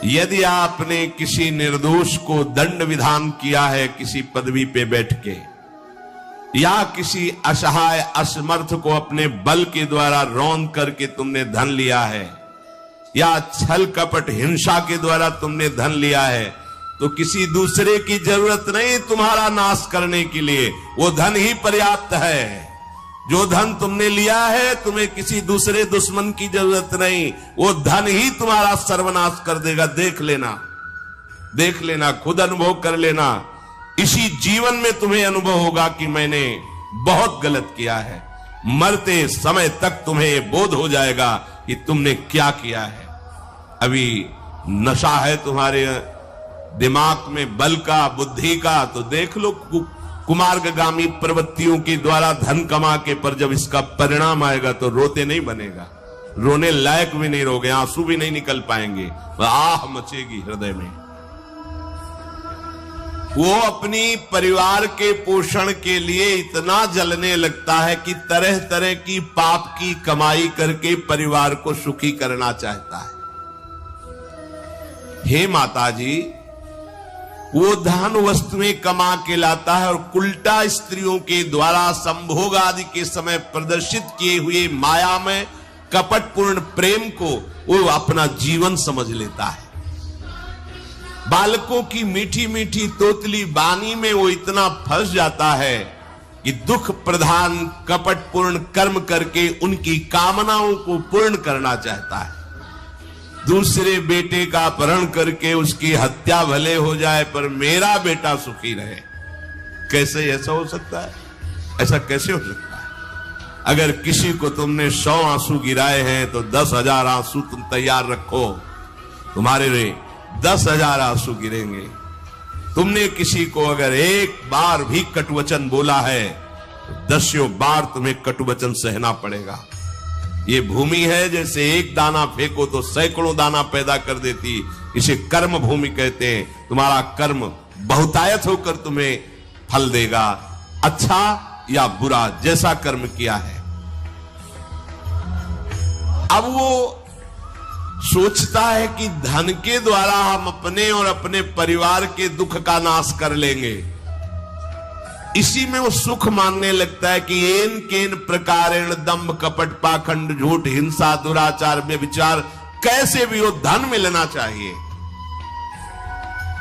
यदि आपने किसी निर्दोष को दंड विधान किया है किसी पदवी पे बैठ के, या किसी असहाय असमर्थ को अपने बल के द्वारा रौंद करके तुमने धन लिया है, या छल कपट हिंसा के द्वारा तुमने धन लिया है, तो किसी दूसरे की जरूरत नहीं तुम्हारा नाश करने के लिए, वो धन ही पर्याप्त है। जो धन तुमने लिया है तुम्हें किसी दूसरे दुश्मन की जरूरत नहीं, वो धन ही तुम्हारा सर्वनाश कर देगा। देख लेना, खुद अनुभव कर लेना। इसी जीवन में तुम्हें अनुभव होगा कि मैंने बहुत गलत किया है। मरते समय तक तुम्हें बोध हो जाएगा कि तुमने क्या किया है। अभी नशा है तुम्हारे दिमाग में बल का, बुद्धि का, तो देख लो कुमार्गामी प्रवृत्तियों के द्वारा धन कमा के, पर जब इसका परिणाम आएगा तो रोते नहीं बनेगा, रोने लायक भी नहीं रहोगे, आंसू भी नहीं निकल पाएंगे, आह मचेगी हृदय में। वो अपनी परिवार के पोषण के लिए इतना जलने लगता है कि तरह तरह की पाप की कमाई करके परिवार को सुखी करना चाहता है। हे माता जी, वो धन वस्तुएं कमा के लाता है और उल्टा स्त्रियों के द्वारा संभोग आदि के समय प्रदर्शित किए हुए माया में कपटपूर्ण प्रेम को वो अपना जीवन समझ लेता है। बालकों की मीठी मीठी तोतली बानी में वो इतना फंस जाता है कि दुख प्रधान कपटपूर्ण कर्म करके उनकी कामनाओं को पूर्ण करना चाहता है। दूसरे बेटे का अपहरण करके उसकी हत्या भले हो जाए पर मेरा बेटा सुखी रहे। कैसे ऐसा हो सकता है? ऐसा कैसे हो सकता है? अगर किसी को तुमने 100 आंसू गिराए हैं तो 10,000 आंसू तुम तैयार रखो, तुम्हारे लिए 10,000 आंसू गिरेंगे। तुमने किसी को अगर एक बार भी कटुवचन बोला है तो 10 बार तुम्हें कटुवचन सहना पड़ेगा। ये भूमि है, जैसे एक दाना फेंको तो सैकड़ों दाना पैदा कर देती, इसे कर्म भूमि कहते हैं। तुम्हारा कर्म बहुतायत होकर तुम्हें फल देगा, अच्छा या बुरा, जैसा कर्म किया है। अब वो सोचता है कि धन के द्वारा हम अपने और अपने परिवार के दुख का नाश कर लेंगे। इसी में वो सुख मानने लगता है कि एन केन प्रकारेण दंभ कपट पाखंड झूठ हिंसा दुराचार में विचार, कैसे भी वो धन मिलना चाहिए।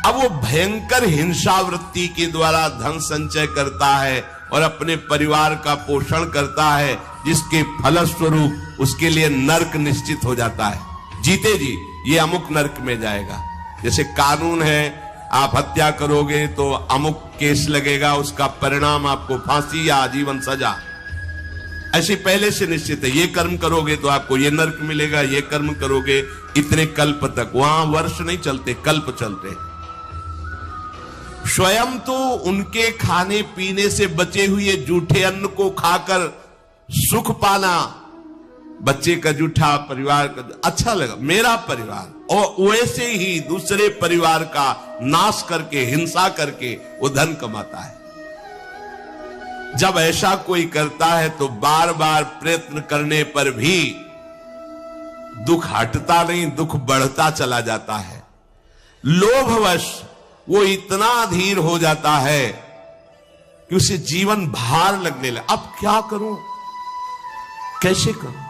अब वो भयंकर हिंसा वृत्ति के द्वारा धन संचय करता है और अपने परिवार का पोषण करता है, जिसके फलस्वरूप उसके लिए नरक निश्चित हो जाता है। जीते जी ये अमुक नरक में जाएगा। जैसे कानून है, आप हत्या करोगे तो अमुक केस लगेगा, उसका परिणाम आपको फांसी या आजीवन सजा, ऐसे पहले से निश्चित है। ये कर्म करोगे तो आपको ये नरक मिलेगा, ये कर्म करोगे इतने कल्प तक। वहां वर्ष नहीं चलते, कल्प चलते। स्वयं तो उनके खाने पीने से बचे हुए जूठे अन्न को खाकर सुख पाना, बच्चे का जूठा, परिवार का अच्छा लगा, मेरा परिवार, और वैसे ही दूसरे परिवार का नाश करके, हिंसा करके वो धन कमाता है। जब ऐसा कोई करता है तो बार बार प्रयत्न करने पर भी दुख हटता नहीं, दुख बढ़ता चला जाता है। लोभवश वो इतना अधीर हो जाता है कि उसे जीवन भार लगने लगा। अब क्या करूं, कैसे करूं?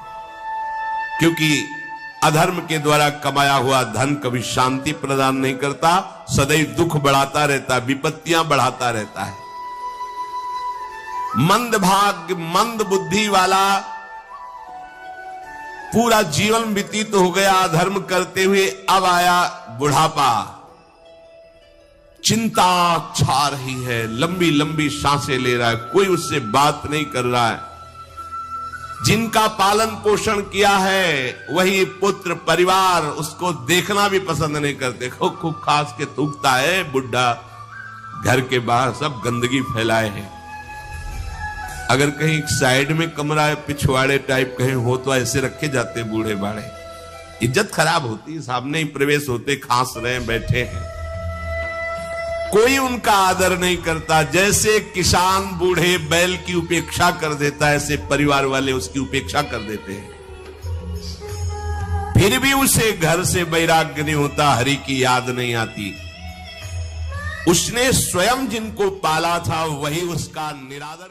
क्योंकि अधर्म के द्वारा कमाया हुआ धन कभी शांति प्रदान नहीं करता, सदैव दुख बढ़ाता रहता, विपत्तियां बढ़ाता रहता है। मंद भाग्य, मंद बुद्धि वाला पूरा जीवन व्यतीत हो गया अधर्म करते हुए। अब आया बुढ़ापा, चिंता छा रही है, लंबी लंबी सांसें ले रहा है, कोई उससे बात नहीं कर रहा है। जिनका पालन पोषण किया है वही पुत्र परिवार उसको देखना भी पसंद नहीं करते। खूब खास के थूकता है बुढ़ा, घर के बाहर सब गंदगी फैलाए हैं। अगर कहीं साइड में कमरा है, पिछवाड़े टाइप कहीं हो तो ऐसे रखे जाते बूढ़े बाड़े, इज्जत खराब होती। सामने ही प्रवेश होते, खांस रहे बैठे हैं, कोई उनका आदर नहीं करता। जैसे किसान बूढ़े बैल की उपेक्षा कर देता है, ऐसे परिवार वाले उसकी उपेक्षा कर देते हैं। फिर भी उसे घर से वैराग्य नहीं होता, हरि की याद नहीं आती। उसने स्वयं जिनको पाला था वही उसका निरादर